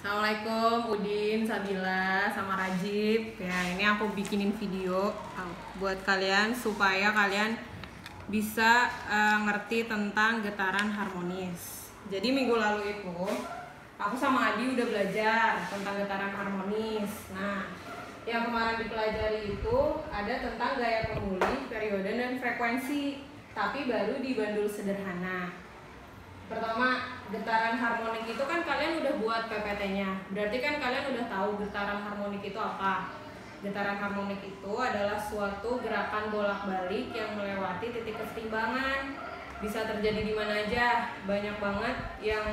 Assalamualaikum Udin, Sabila, sama Rajib. Ya, ini aku bikinin video buat kalian supaya kalian bisa ngerti tentang getaran harmonis. Jadi minggu lalu itu aku sama Adi udah belajar tentang getaran harmonis. Nah, yang kemarin dipelajari itu ada tentang gaya pemulih, periode, dan frekuensi, tapi baru di bandul sederhana. Pertama, getaran harmonik itu kan kalian udah buat PPT-nya. Berarti kan kalian udah tahu getaran harmonik itu apa. Getaran harmonik itu adalah suatu gerakan bolak-balik yang melewati titik kesetimbangan. Bisa terjadi di mana aja. Banyak banget yang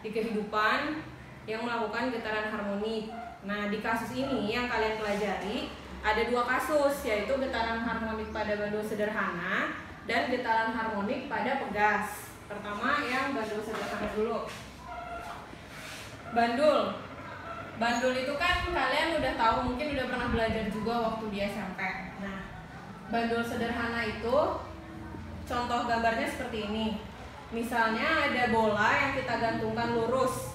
di kehidupan yang melakukan getaran harmonik. Nah, di kasus ini yang kalian pelajari ada dua kasus, yaitu getaran harmonik pada bandul sederhana dan getaran harmonik pada pegas. Pertama yang bandul sederhana dulu. Bandul itu kan kalian udah tahu, mungkin udah pernah belajar juga waktu di SMP. Nah, bandul sederhana itu contoh gambarnya seperti ini. Misalnya ada bola yang kita gantungkan lurus.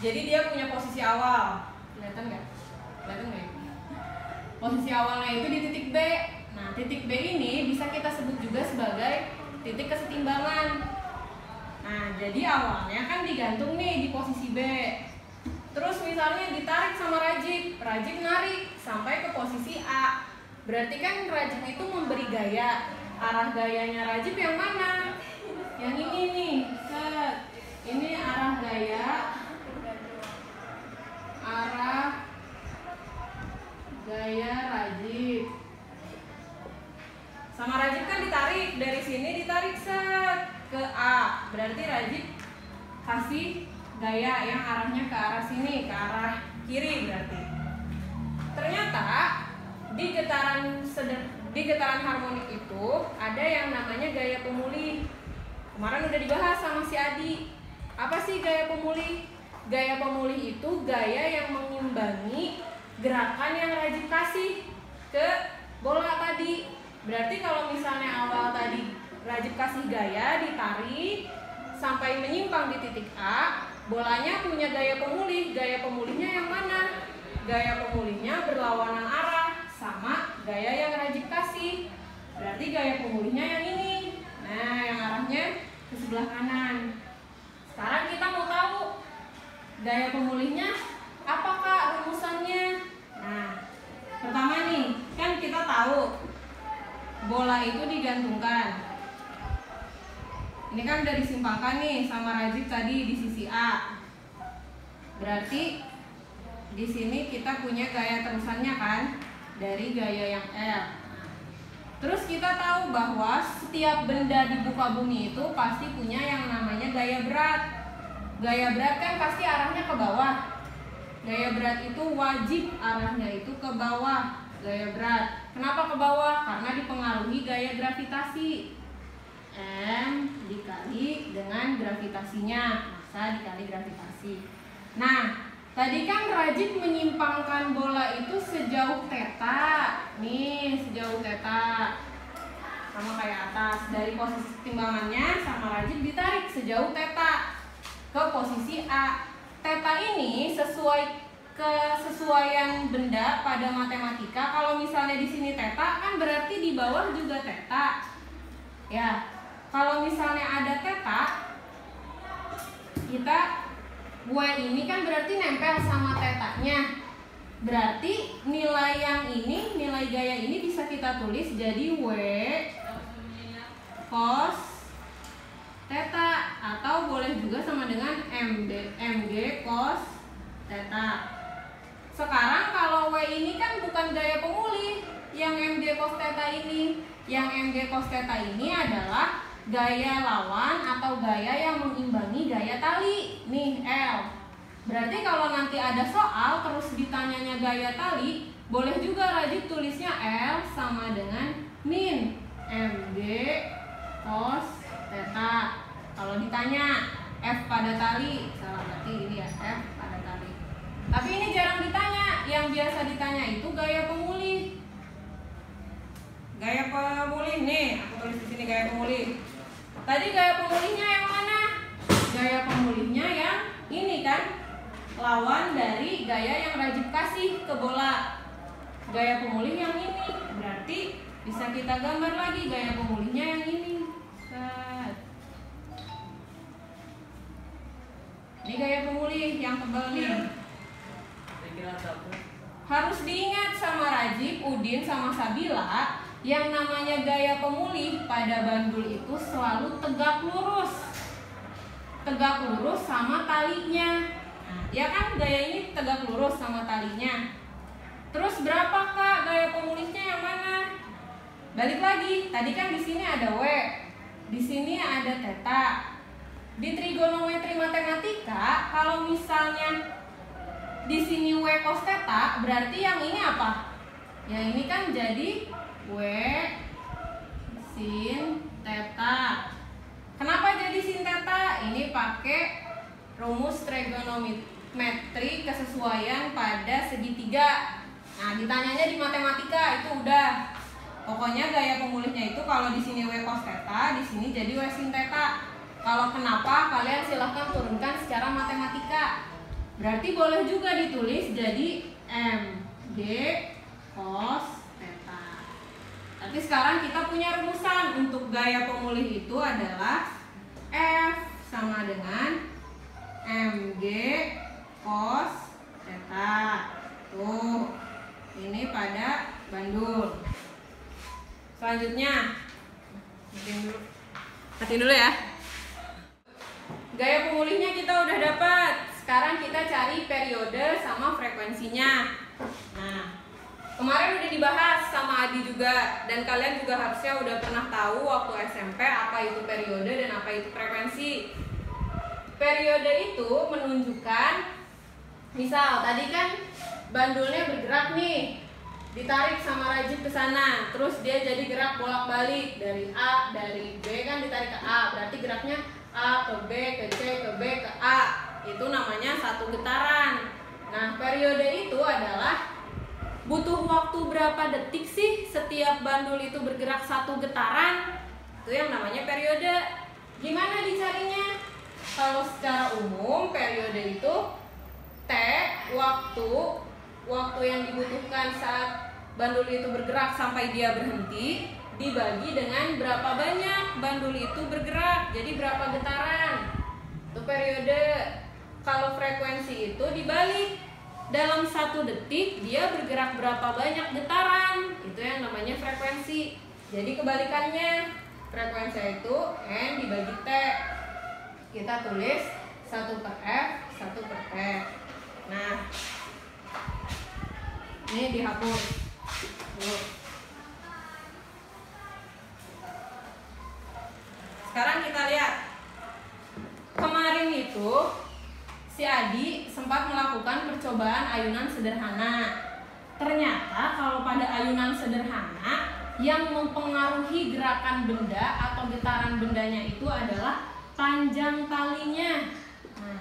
Jadi dia punya posisi awal. Kelihatan nggak? Kelihatan nggak? Posisi awalnya itu di titik B. Nah, titik B ini bisa kita sebut juga sebagai titik kesetimbangan. Nah, jadi awalnya kan digantung nih di posisi B. Terus misalnya ditarik sama Rajib narik sampai ke posisi A. Berarti kan Rajib itu memberi gaya. Arah gayanya Rajib yang mana? Yang ini nih. Set. Ini arah gaya. Arah gaya Rajib. Sama Rajib kan ditarik dari sini, ditarik set ke A. Berarti Rajib kasih gaya yang arahnya ke arah sini, ke arah kiri berarti. Ternyata di getaran harmonik itu ada yang namanya gaya pemulih. Kemarin udah dibahas sama si Adi. Apa sih gaya pemulih? Gaya pemulih itu gaya yang mengimbangi gerakan yang Rajib kasih ke bola tadi. Berarti kalau misalnya awal tadi Rajib kasih gaya, ditarik sampai menyimpang di titik A, bolanya punya gaya pemulih. Gaya pemulihnya yang mana? Gaya pemulihnya berlawanan arah sama gaya yang Rajib kasih. Berarti gaya pemulihnya yang ini. Nah, yang arahnya ke sebelah kanan. Sekarang kita mau tahu gaya pemulihnya apakah rumusannya? Nah, pertama nih, kan kita tahu bola itu digantungkan. Ini kan udah disimpangkan nih sama Rajib tadi di sisi A. Berarti di sini kita punya gaya terusannya kan dari gaya yang L. Terus kita tahu bahwa setiap benda di muka bumi itu pasti punya yang namanya gaya berat. Gaya berat kan pasti arahnya ke bawah. Gaya berat itu wajib arahnya itu ke bawah. Gaya berat. Kenapa ke bawah? Karena dipengaruhi gaya gravitasi. M dikali dengan gravitasinya, massa dikali gravitasi. Nah, tadi kan Rajib menyimpangkan bola itu sejauh theta. Nih, sejauh theta. Sama kayak atas. Dari posisi timbangannya sama Rajib ditarik sejauh theta ke posisi A. Theta ini sesuai kesesuaian benda pada matematika. Kalau misalnya di sini theta kan berarti di bawah juga theta. Ya. Kalau misalnya ada theta, kita W ini kan berarti nempel sama tetanya. Berarti nilai yang ini, nilai gaya ini bisa kita tulis jadi W cos theta, atau boleh juga sama dengan MG cos theta. Sekarang kalau W ini kan bukan gaya pemulih yang MG cos theta ini. Yang MG cos theta ini adalah gaya lawan atau gaya yang mengimbangi gaya tali. Nih, L. Berarti kalau nanti ada soal terus ditanyanya gaya tali, boleh juga Rajib tulisnya L sama dengan min MG cos theta. Kalau ditanya F pada tali, salah berarti ini ya, F pada tali. Tapi ini jarang ditanya. Yang biasa ditanya itu gaya pemulih. Gaya pemulih nih, aku tulis di sini gaya pemulih. Tadi gaya pemulihnya yang mana? Gaya pemulihnya yang ini kan, lawan dari gaya yang Rajib kasih ke bola. Gaya pemulih yang ini. Berarti bisa kita gambar lagi gaya pemulihnya yang ini. Ini gaya pemulih yang tebal nih. Harus diingat sama Rajib, Udin, sama Sabila, yang namanya gaya pemulih pada bandul itu selalu tegak lurus. Tegak lurus sama talinya. Nah, ya kan gaya ini tegak lurus sama talinya. Terus berapa Kak gaya pemulihnya yang mana? Balik lagi, tadi kan di sini ada W, di sini ada theta. Di trigonometri matematika, kalau misalnya di sini W cos theta, berarti yang ini apa? Yang ini kan jadi W sin theta. Kenapa jadi sin theta? Ini pakai rumus trigonometri kesesuaian pada segitiga. Nah, ditanyanya di matematika itu udah. Pokoknya gaya pemulihnya itu kalau di sini W cos theta, di sini jadi W sin theta. Kalau kenapa, kalian silahkan turunkan secara matematika. Berarti boleh juga ditulis jadi MG cos theta. Tapi sekarang kita punya rumusan untuk gaya pemulih itu adalah F sama dengan MG cos theta. Tuh, ini pada bandul. Selanjutnya, matiin dulu ya. Gaya pemulihnya kita udah dapat. Sekarang kita cari periode sama frekuensinya. Nah, kemarin udah dibahas sama Adi juga, dan kalian juga harusnya udah pernah tahu waktu SMP apa itu periode dan apa itu frekuensi. Periode itu menunjukkan, misal tadi kan bandulnya bergerak nih, ditarik sama Rajib ke sana, terus dia jadi gerak bolak-balik dari A, dari B kan ditarik ke A, berarti geraknya A ke B, ke C, ke B, ke A. Itu namanya satu getaran. Nah, periode itu adalah butuh waktu berapa detik sih setiap bandul itu bergerak satu getaran. Itu yang namanya periode. Gimana dicarinya? Kalau secara umum periode itu T, waktu yang dibutuhkan saat bandul itu bergerak sampai dia berhenti, dibagi dengan berapa banyak bandul itu bergerak, jadi berapa getaran. Itu periode. Kalau frekuensi itu dibalik, dalam 1 detik dia bergerak berapa banyak getaran, itu yang namanya frekuensi. Jadi kebalikannya, frekuensi itu N dibagi T. Kita tulis 1 per F, 1 per T. Nah, ini dihapus. Sekarang kita lihat. Kemarin itu si Adi sempat melakukan percobaan ayunan sederhana. Ternyata kalau pada ayunan sederhana, yang mempengaruhi gerakan benda atau getaran bendanya itu adalah panjang talinya. Nah,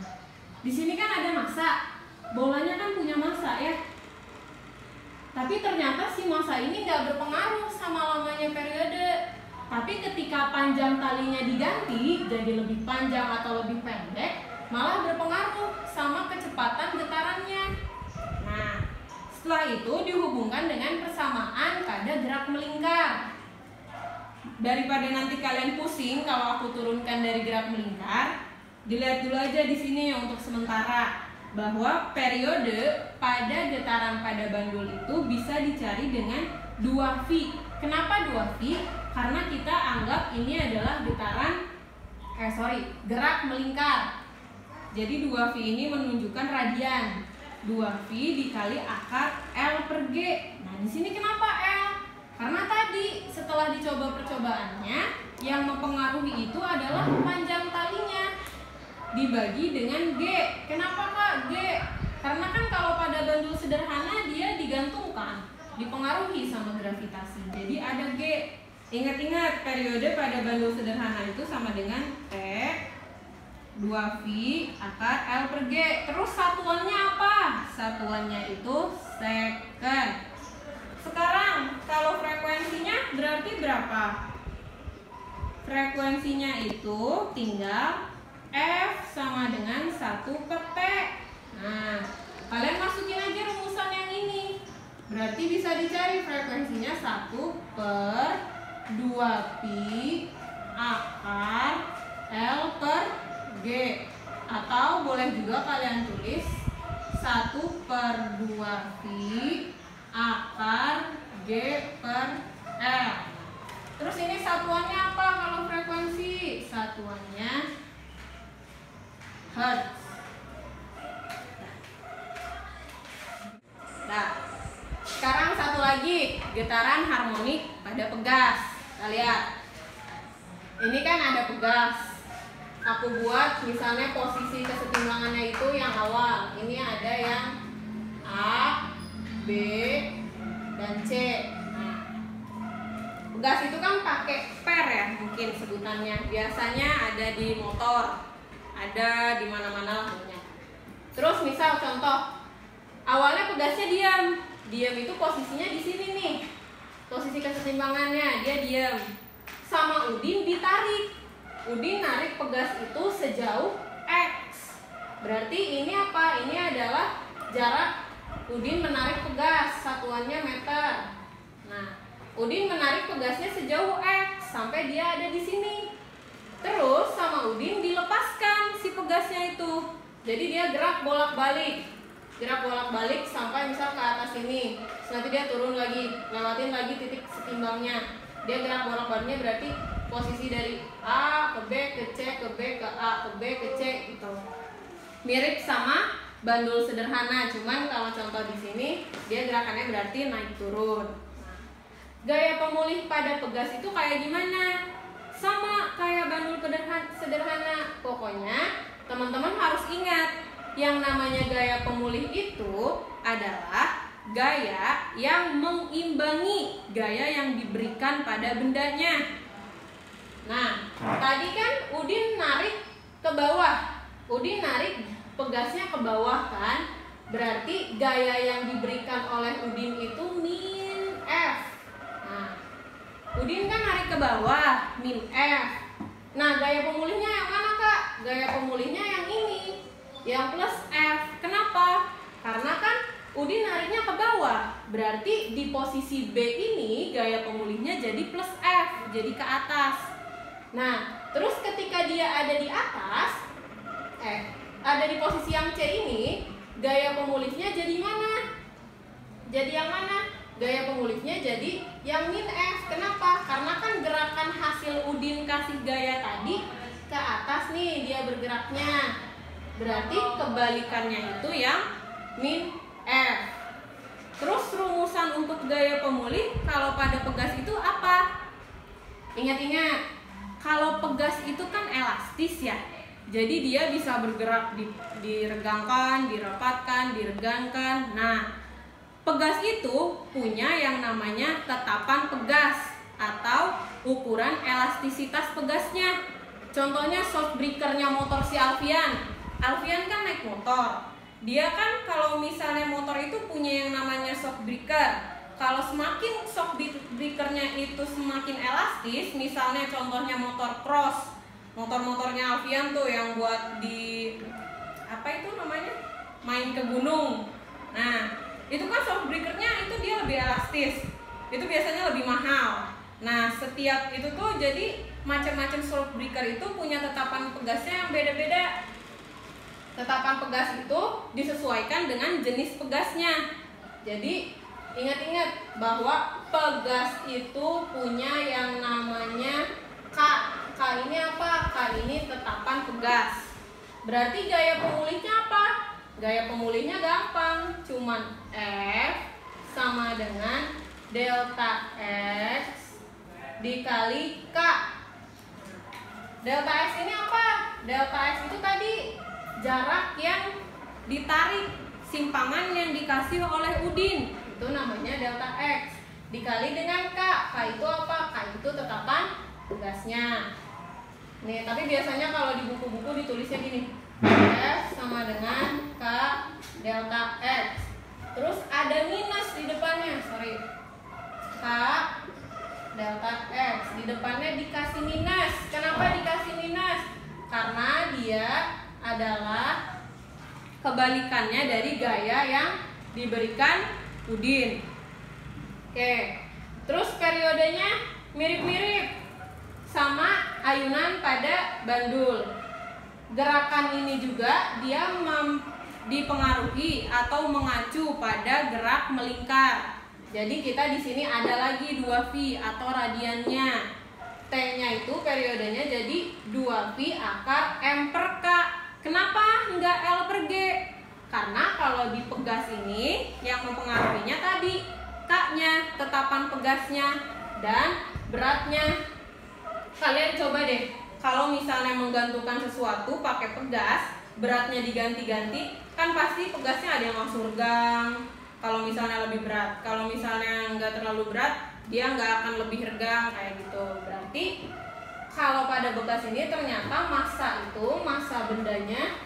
di sini kan ada massa. Bolanya kan punya massa ya. Tapi ternyata si massa ini nggak berpengaruh sama lamanya periode. Tapi ketika panjang talinya diganti jadi lebih panjang atau lebih pendek, malah berpengaruh sama kecepatan getarannya. Nah, setelah itu dihubungkan dengan persamaan pada gerak melingkar. Daripada nanti kalian pusing kalau aku turunkan dari gerak melingkar, dilihat dulu aja di sini untuk sementara bahwa periode pada getaran pada bandul itu bisa dicari dengan 2V. Kenapa 2V? Karena kita anggap ini adalah gerak melingkar. Jadi 2V ini menunjukkan radian. 2V dikali akar L per G. Nah, di sini kenapa L? Karena tadi setelah dicoba percobaannya, yang mempengaruhi itu adalah panjang talinya dibagi dengan G. Kenapa Kak G? Karena kan kalau pada bandul sederhana dia digantungkan, dipengaruhi sama gravitasi. Jadi ada G. Ingat-ingat, periode pada bandul sederhana itu sama dengan T 2V akar L per G. Terus satuannya apa? Satuannya itu second. Sekarang kalau frekuensinya berarti berapa? Frekuensinya itu tinggal F sama dengan 1 per T. Nah, kalian masukin aja rumusan yang ini. Berarti bisa dicari frekuensinya 1/2pi akar L per G. Atau boleh juga kalian tulis 1/2pi akar G per L. Terus ini satuannya apa kalau frekuensi? Satuannya Hertz. Nah, sekarang satu lagi, getaran harmonik pada pegas. Kita lihat. Ini kan ada pegas. Aku buat misalnya posisi kesetimbangannya itu yang awal. Ini ada yang A, B, dan C. Nah, pegas itu kan pakai per ya, mungkin sebutannya. Biasanya ada di motor, ada di mana-mana lah pokoknya. Terus misal contoh, awalnya pegasnya diam. Diam itu posisinya di sini nih. Posisi kesetimbangannya dia diam. Sama Udin ditarik. Udin narik pegas itu sejauh X. Berarti ini apa? Ini adalah jarak Udin menarik pegas, satuannya meter. Nah, Udin menarik pegasnya sejauh X sampai dia ada di sini. Terus sama Udin dilepaskan si pegasnya itu. Jadi dia gerak bolak-balik. Gerak bolak-balik sampai misal ke atas ini. Terus nanti dia turun lagi, lewatin lagi titik setimbangnya. Dia gerak bolak-baliknya berarti posisi dari A ke B ke C ke B ke A ke B ke C gitu. Mirip sama bandul sederhana, cuman kalau contoh di sini dia gerakannya berarti naik turun. Nah, gaya pemulih pada pegas itu kayak gimana? Sama kayak bandul sederhana. Pokoknya teman-teman harus ingat, yang namanya gaya pemulih itu adalah gaya yang mengimbangi gaya yang diberikan pada bendanya. Nah, tadi kan Udin narik ke bawah. Udin narik pegasnya ke bawah kan? Berarti gaya yang diberikan oleh Udin itu min F. Nah, Udin kan narik ke bawah, min F. Nah, gaya pemulihnya yang mana, Kak? Gaya pemulihnya yang ini, yang plus F. Kenapa? Karena kan Udin nariknya ke bawah. Berarti di posisi B ini gaya pemulihnya jadi plus F, jadi ke atas. Nah, terus ketika dia ada di atas, ada di posisi yang C ini, gaya pemulihnya jadi mana? Jadi yang mana? Gaya pemulihnya jadi yang min F. Kenapa? Karena kan gerakan hasil Udin kasih gaya tadi ke atas nih dia bergeraknya. Berarti kebalikannya itu yang min F. Terus rumusan untuk gaya pemulih kalau pada pegas itu apa? Ingat-ingat. Kalau pegas itu kan elastis ya, jadi dia bisa bergerak diregangkan, dirapatkan, diregangkan. Nah, pegas itu punya yang namanya tetapan pegas atau ukuran elastisitas pegasnya. Contohnya shock breakernya motor si Alfian. Alfian kan naik motor. Dia kan kalau misalnya motor itu punya yang namanya shock breaker. Kalau semakin shock breakernya itu semakin elastis, misalnya contohnya motor cross, motor-motornya Alfian tuh yang buat di apa itu namanya, main ke gunung. Nah, itu kan shock breakernya itu dia lebih elastis, itu biasanya lebih mahal. Nah, setiap itu tuh jadi macam-macam shock breaker itu punya tetapan pegasnya yang beda-beda. Tetapan pegas itu disesuaikan dengan jenis pegasnya. Jadi ingat-ingat bahwa pegas itu punya yang namanya K. K ini apa? K ini tetapan pegas. Berarti gaya pemulihnya apa? Gaya pemulihnya gampang, cuman F sama dengan delta X dikali K. Delta X ini apa? Delta X itu tadi jarak yang ditarik, simpangan yang dikasih oleh Udin. Itu namanya delta X dikali dengan K. K itu apa? K itu tetapan pegasnya. Nih, tapi biasanya kalau di buku-buku ditulisnya gini, F sama dengan K delta X. Terus ada minus di depannya, K delta X. Di depannya dikasih minus. Kenapa dikasih minus? Karena dia adalah K kebalikannya dari gaya yang diberikan Udin. Oke, terus periodenya mirip-mirip sama ayunan pada bandul. Gerakan ini juga dia dipengaruhi atau mengacu pada gerak melingkar. Jadi kita di sini ada lagi 2V atau radiannya. T-nya itu periodenya jadi 2V akar M per K. Kenapa nggak L per G? Karena kalau di pegas ini yang mempengaruhinya tadi K-nya, tetapan pegasnya, dan beratnya. Kalian coba deh, kalau misalnya menggantungkan sesuatu pakai pegas, beratnya diganti-ganti, kan pasti pegasnya ada yang langsung regang. Kalau misalnya lebih berat, kalau misalnya nggak terlalu berat, dia nggak akan lebih regang kayak gitu. Berarti kalau pada bekas ini ternyata massa bendanya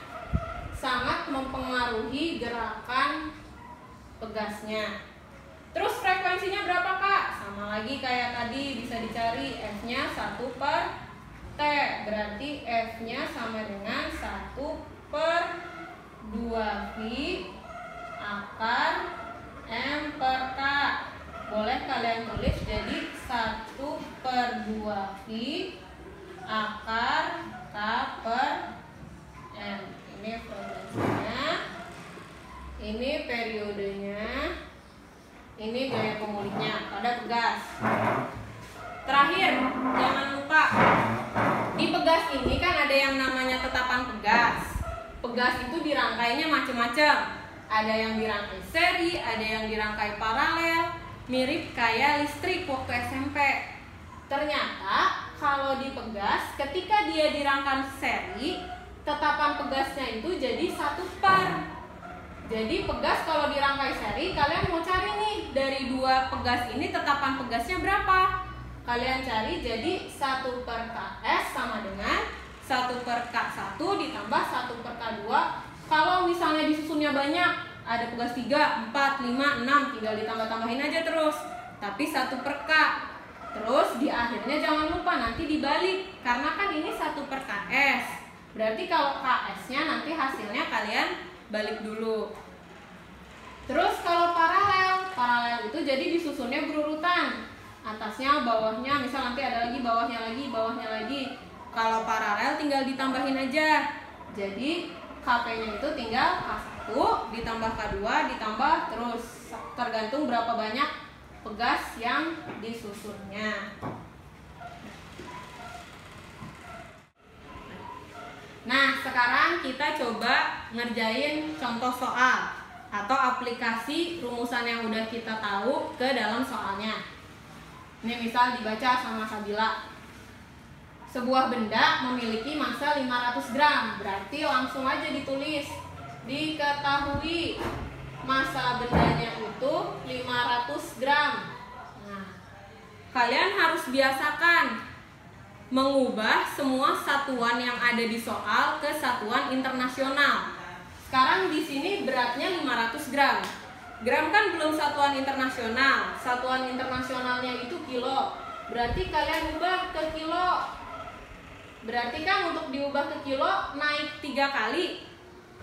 sangat mempengaruhi gerakan pegasnya. Terus frekuensinya berapa Kak? Sama lagi kayak tadi, bisa dicari F-nya 1 per T. Berarti F-nya sama dengan 1 per 2V akar M per K. Boleh kalian tulis jadi 1 per 2V akar K per M. Ini frekuensinya, ini periodenya, ini gaya pemulihnya pada pegas. Terakhir, jangan lupa di pegas ini kan ada yang namanya tetapan pegas. Pegas itu dirangkainya macam-macam. Ada yang dirangkai seri, ada yang dirangkai paralel, mirip kayak listrik waktu SMP. Ternyata kalau di pegas, ketika dia dirangkai seri, tetapan pegasnya itu jadi 1 per. Jadi pegas kalau dirangkai seri, kalian mau cari nih dari 2 pegas ini tetapan pegasnya berapa? Kalian cari jadi 1 per KS sama dengan 1 per K1 ditambah 1 per K2. Kalau misalnya disusunnya banyak, ada pegas 3, 4, 5, 6, tinggal ditambah-tambahin aja terus. Tapi 1 per K. Terus di akhirnya jangan lupa nanti dibalik, karena kan ini 1 per KS. Berarti kalau KS-nya nanti hasilnya kalian balik dulu. Terus kalau paralel itu jadi disusunnya berurutan. Atasnya, bawahnya, misal nanti ada lagi bawahnya lagi. Kalau paralel tinggal ditambahin aja. Jadi KP-nya itu tinggal K1 ditambah K2 ditambah terus, tergantung berapa banyak pegas yang disusunnya. Nah, sekarang kita coba ngerjain contoh soal atau aplikasi rumusan yang udah kita tahu ke dalam soalnya. Ini misal dibaca sama Sabila. Sebuah benda memiliki massa 500 gram. Berarti langsung aja ditulis. Diketahui massa bendanya itu 500 gram. Nah, kalian harus biasakan mengubah semua satuan yang ada di soal ke satuan internasional. Sekarang di sini beratnya 500 gram. Gram kan belum satuan internasional. Satuan internasionalnya itu kilo. Berarti kalian ubah ke kilo. Berarti kan untuk diubah ke kilo naik 3 kali.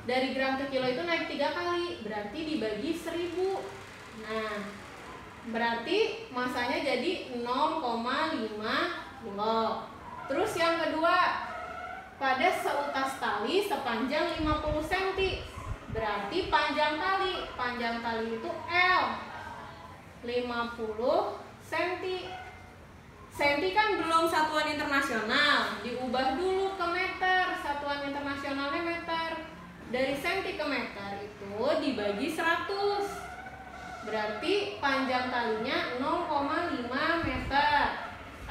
Dari gram ke kilo itu naik 3 kali. Berarti dibagi 1000. Nah, berarti masanya jadi 0,5 kilo. Terus yang kedua, pada seutas tali sepanjang 50 cm. Berarti panjang tali itu L 50 cm. Cm kan belum satuan internasional, diubah dulu ke meter. Satuan internasionalnya meter. Dari cm ke meter itu dibagi 100. Berarti panjang talinya 0,5 meter.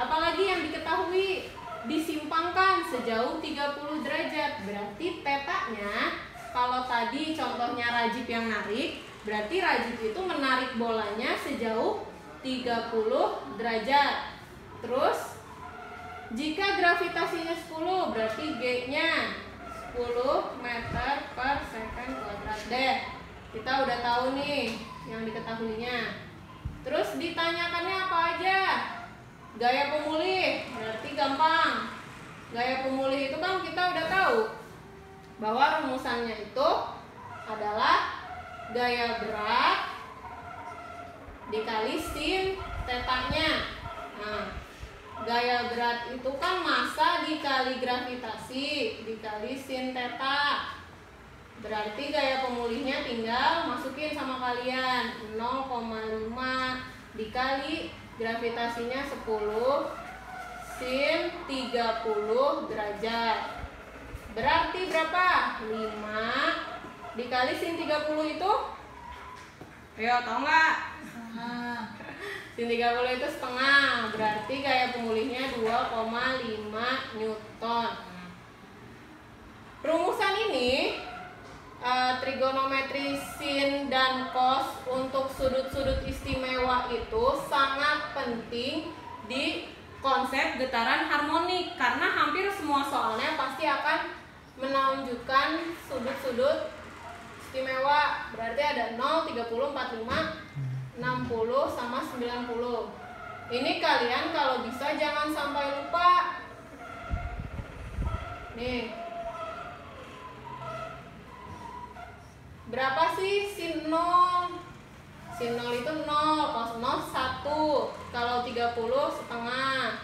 Apalagi yang diketahui, disimpangkan sejauh 30 derajat. Berarti tetanya, kalau tadi contohnya Rajib yang narik, berarti Rajib itu menarik bolanya sejauh 30 derajat. Terus jika gravitasinya 10, berarti G-nya 10 meter per second kuadrat. Deh, kita udah tahu nih yang diketahuinya. Terus ditanyakannya apa aja? Gaya pemulih, berarti gampang. Gaya pemulih itu kan kita udah tahu bahwa rumusannya itu adalah gaya berat dikali sin tetanya. Nah, gaya berat itu kan massa dikali gravitasi dikali sin teta. Berarti gaya pemulihnya tinggal masukin sama kalian 0,5 dikali gravitasinya 10 sin 30 derajat. Berarti berapa? 5 dikali sin 30 itu? Ayo, tau nggak? Sin 30 itu setengah. Berarti gaya pemulihnya 2,5 Newton. Rumusan ini trigonometri sin dan cos untuk sudut-sudut istimewa itu sangat penting di konsep getaran harmonik, karena hampir semua soalnya pasti akan menunjukkan sudut-sudut istimewa. Berarti ada 0, 30, 45, 60 sama 90. Ini kalian kalau bisa jangan sampai lupa. Nih, berapa sih sin 0? Sin 0 itu 0, cos 0 1. Kalau 30 setengah.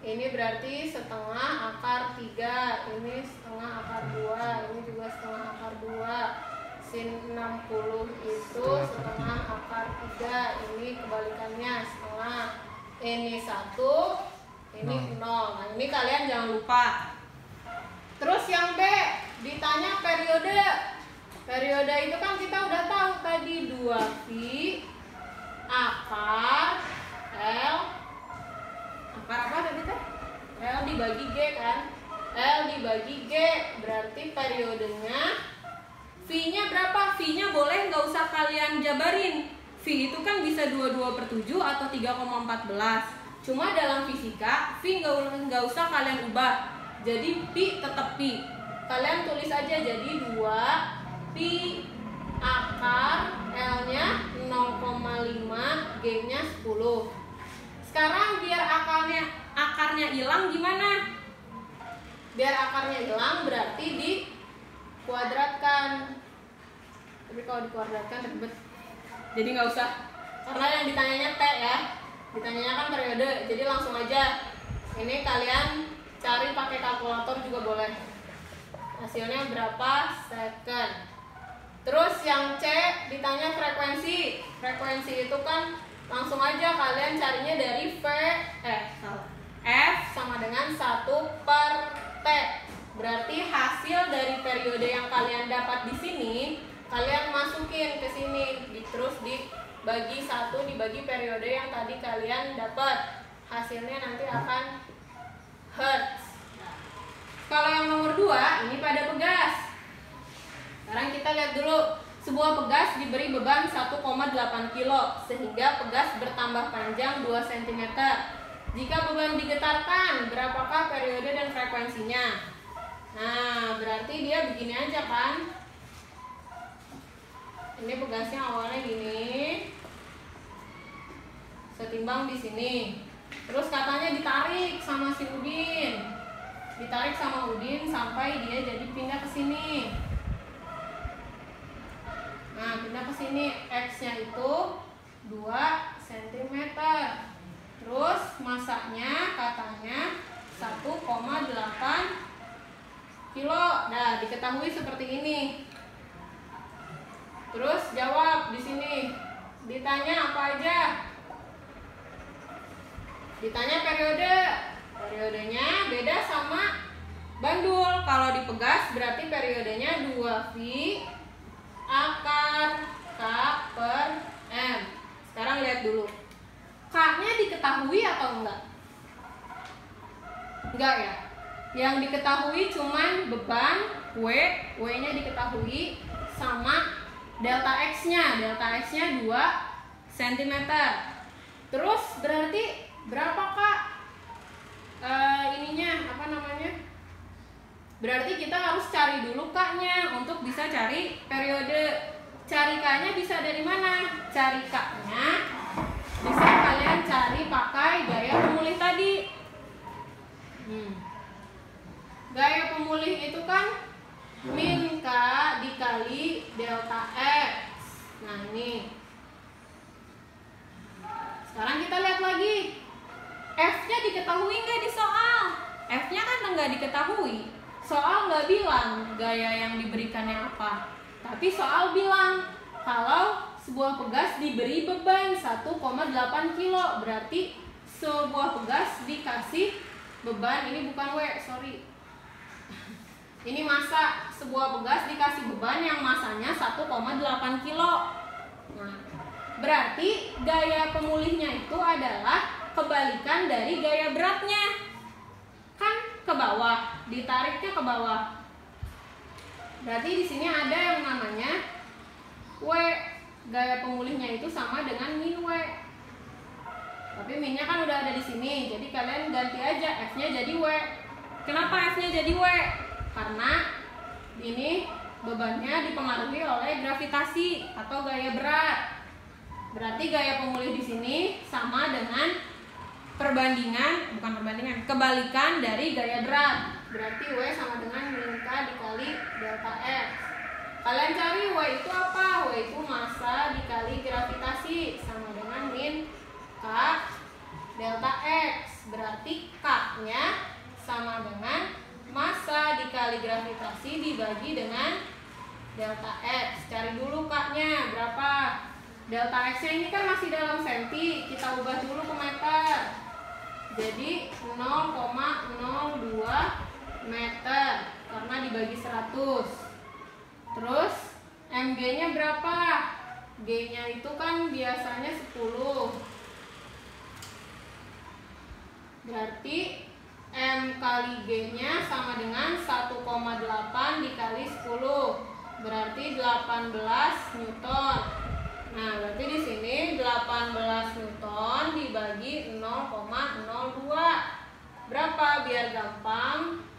Ini berarti setengah akar 3. Ini setengah akar 2. Ini juga setengah akar 2. Sin 60 itu setengah akar 3. Ini kebalikannya setengah. Ini 1. Ini 0. Nah, ini kalian jangan lupa. Terus yang B, ditanya periode. Periode itu kan kita udah tahu tadi 2V akar L akar apa tadi teh? L dibagi G kan? L dibagi G berarti periodenya V-nya berapa? V-nya boleh nggak usah kalian jabarin. V itu kan bisa 22/7 atau 3,14. Cuma dalam fisika V nggak usah kalian ubah. Jadi Pi tetap Pi. Kalian tulis aja jadi 2 Pi akar L-nya 0,5, G-nya 10. Sekarang biar akarnya hilang gimana? Biar akarnya hilang berarti dikuadratkan. Tapi kalau dikuadratkan ribet. Jadi nggak usah. Karena yang ditanyanya T ya. Ditanyanya kan periode. Jadi langsung aja. Ini kalian cari pakai kalkulator juga boleh. Hasilnya berapa second. Terus yang C ditanya frekuensi. Frekuensi itu kan langsung aja kalian carinya dari F sama dengan 1/T. Berarti hasil dari periode yang kalian dapat di sini kalian masukin ke sini, terus dibagi 1 dibagi periode yang tadi kalian dapat. Hasilnya nanti akan hertz. Kalau yang nomor 2 ini pada pegas. Sekarang kita lihat dulu. Sebuah pegas diberi beban 1,8 kilo sehingga pegas bertambah panjang 2 cm. Jika beban digetarkan, berapakah periode dan frekuensinya? Nah, berarti dia begini aja kan. Ini pegasnya awalnya gini. Setimbang di sini. Terus katanya ditarik sama si Udin. Ditarik sama Udin sampai dia jadi pindah ke sini. Nah, pindah ke sini, X-nya itu 2 cm. Terus masanya katanya 1,8 kilo. Nah, diketahui seperti ini. Terus jawab di sini. Ditanya apa aja? Ditanya periode. Periodenya beda sama bandul. Kalau dipegas berarti periodenya 2V akar K per M. Sekarang lihat dulu. K-nya diketahui atau enggak? Enggak ya. Yang diketahui cuman beban W-nya diketahui sama delta X-nya. Delta X-nya 2 cm. Terus berarti berapa Kak? Ininya apa namanya? Berarti kita harus cari dulu K-nya untuk bisa cari periode. Cari K-nya bisa dari mana? Cari K-nya bisa kalian cari pakai gaya pemulih tadi. Gaya pemulih itu kan min K dikali delta X. Nah ini. Sekarang kita lihat lagi. F-nya diketahui nggak di soal? F-nya kan nggak diketahui. Soal nggak bilang gaya yang diberikannya apa. Tapi soal bilang kalau sebuah pegas diberi beban 1,8 kilo. Berarti sebuah pegas dikasih beban, ini bukan W, sorry. Ini massa, sebuah pegas dikasih beban yang massanya 1,8 kilo. Nah, berarti gaya pemulihnya itu adalah kebalikan dari gaya beratnya. Kan ke bawah, ditariknya ke bawah. Berarti di sini ada yang namanya W. Gaya pemulihnya itu sama dengan min W. Tapi minnya kan udah ada di sini, jadi kalian ganti aja F-nya jadi W. Kenapa F-nya jadi W? Karena ini bebannya dipengaruhi oleh gravitasi atau gaya berat. Berarti gaya pemulih di sini sama dengan kebalikan dari gaya berat. Berarti W sama dengan min K dikali delta X. Kalian cari W itu apa? W itu massa dikali gravitasi sama dengan min K delta X. Berarti K-nya sama dengan massa dikali gravitasi dibagi dengan delta X. Cari dulu K-nya berapa? Delta X-nya ini kan masih dalam senti, kita ubah dulu ke meter. Jadi 0,02 meter karena dibagi 100. Terus mg-nya berapa? G-nya itu kan biasanya 10. Berarti M kali G-nya sama dengan 1,8 dikali 10. Berarti 18 Newton. Nah, berarti di sini 18 Newton dibagi 0,02. Berapa biar gampang?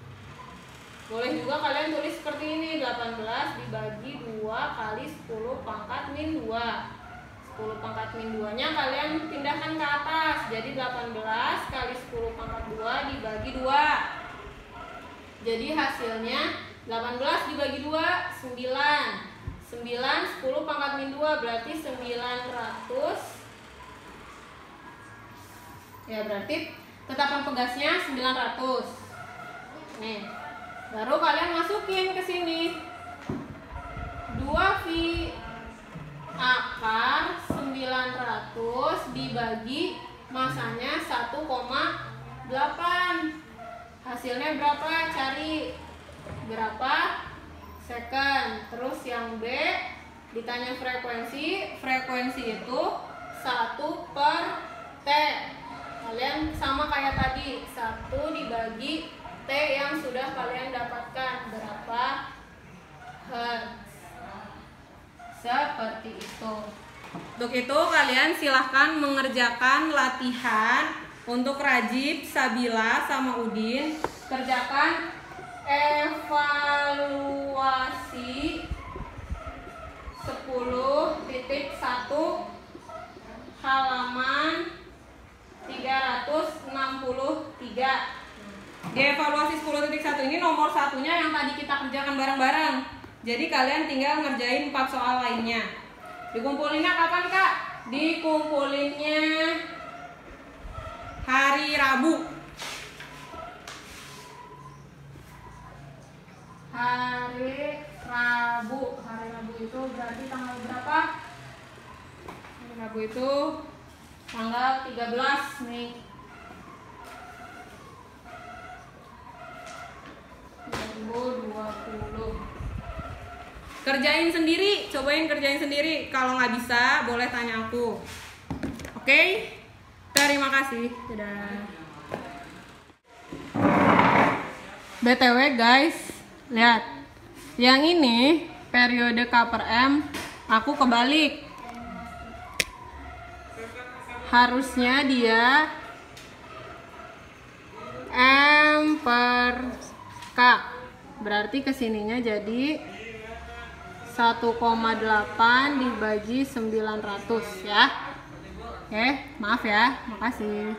Boleh juga kalian tulis seperti ini, 18 dibagi 2 kali 10 pangkat min 2. 10 pangkat min 2-nya kalian pindahkan ke atas. Jadi 18 kali 10 pangkat 2 dibagi 2. Jadi hasilnya 18 dibagi 2, 9. 9, 10 pangkat min 2 berarti 900. Ya berarti tetapan pegasnya 900. Nih. Baru kalian masukin ke sini 2V akar 900 dibagi masanya 1,8. Hasilnya berapa? Cari berapa second. Terus yang B ditanya frekuensi. Frekuensi itu 1/T. Kalian sama kayak tadi, 1 dibagi T yang sudah kalian dapatkan berapa hertz. Seperti itu. Untuk itu kalian silahkan mengerjakan latihan untuk Rajib, Sabila, sama Udin. Kerjakan evaluasi 10.1 halaman 363. Di evaluasi 10.1 ini nomor satunya yang tadi kita kerjakan bareng-bareng. Jadi kalian tinggal ngerjain 4 soal lainnya. Dikumpulinnya kapan, Kak? Dikumpulinnya hari Rabu. Hari Rabu. Hari Rabu itu berarti tanggal berapa? Hari Rabu itu tanggal 13 nih. 2020. Kerjain sendiri, cobain kerjain sendiri. Kalau nggak bisa, boleh tanya aku. Oke? Terima kasih. Dadah. BTW guys, lihat. Yang ini periode K/M aku kebalik. Harusnya dia M/K. Berarti kesininya jadi 1,8 dibagi 900 ya. Oke, maaf ya. Makasih.